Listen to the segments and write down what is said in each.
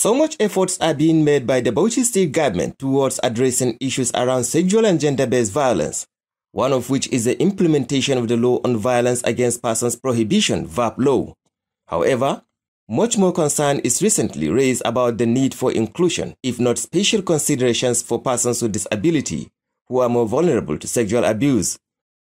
So much efforts are being made by the Bauchi state government towards addressing issues around sexual and gender-based violence, one of which is the implementation of the Law on Violence Against Persons Prohibition (VAP) law. However, much more concern is recently raised about the need for inclusion, if not special considerations for persons with disability who are more vulnerable to sexual abuse.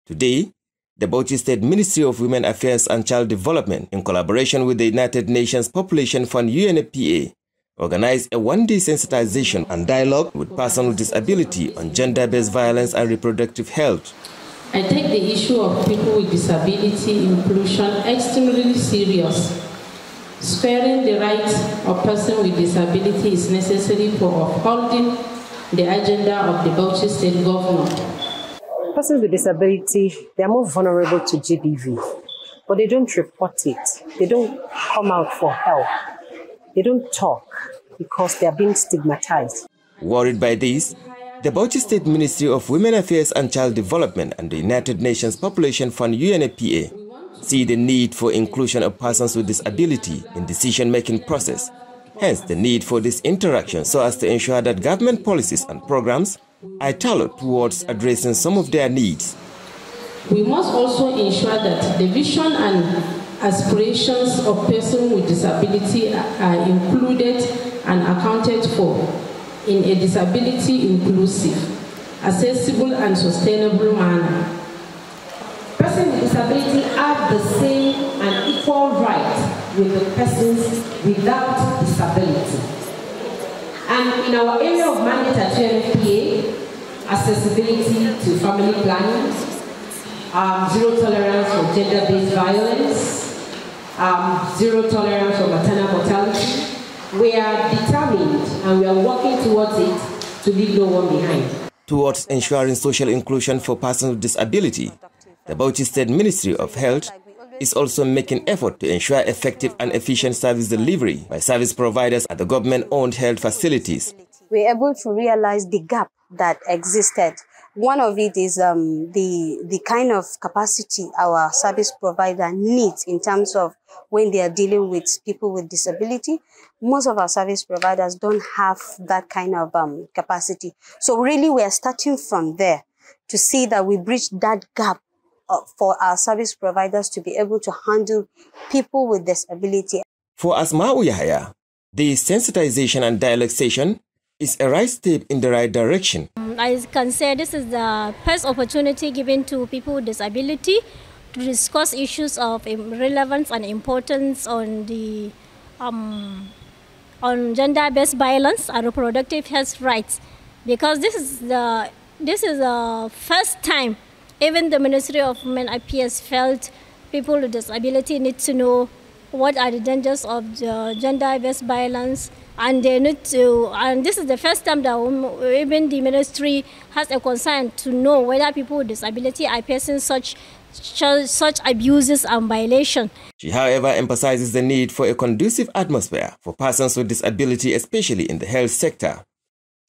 Today, the Bauchi State Ministry of Women Affairs and Child Development, in collaboration with the United Nations Population Fund UNFPA, organized a one-day sensitization and dialogue with persons with disability on gender-based violence and reproductive health. I take the issue of people with disability inclusion extremely serious. Sparing the rights of persons with disability is necessary for upholding the agenda of the Bauchi State Government. Persons with disability, they are more vulnerable to GBV, but they don't report it. They don't come out for help. They don't talk because they are being stigmatized. Worried by this, the Bauchi State Ministry of Women Affairs and Child Development and the United Nations Population Fund UNFPA see the need for inclusion of persons with disability in decision-making process, hence the need for this interaction so as to ensure that government policies and programs are tailored towards addressing some of their needs. We must also ensure that the vision and aspirations of persons with disability are included and accounted for in a disability-inclusive, accessible and sustainable manner. Persons with disability have the same and equal rights with the persons without disability. And in our area of mandate at UNFPA, accessibility to family planning, zero tolerance for gender-based violence, zero tolerance for maternal mortality. We are determined and we are working towards it to leave no one behind. Towards ensuring social inclusion for persons with disability, the Bauchi State Ministry of Health is also making effort to ensure effective and efficient service delivery by service providers at the government-owned health facilities. We're able to realize the gap that existed. One of it is the kind of capacity our service provider needs in terms of when they are dealing with people with disability. Most of our service providers don't have that kind of capacity. So really we are starting from there to see that we bridge that gap for our service providers to be able to handle people with disability. For Asma'u Yahaya, the sensitization and dialogue session is a right step in the right direction. I can say this is the first opportunity given to people with disability to discuss issues of relevance and importance on the on gender-based violence and reproductive health rights, because this is the first time even the Ministry of Women Affairs felt people with disability need to know what are the dangers of the gender-based violence, and they need to, and this is the first time that even the ministry has a concern to know whether people with disability are facing such abuses and violations. She, however, emphasizes the need for a conducive atmosphere for persons with disability, especially in the health sector.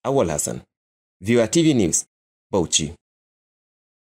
Awal Hassan, Viewer TV News, Bauchi.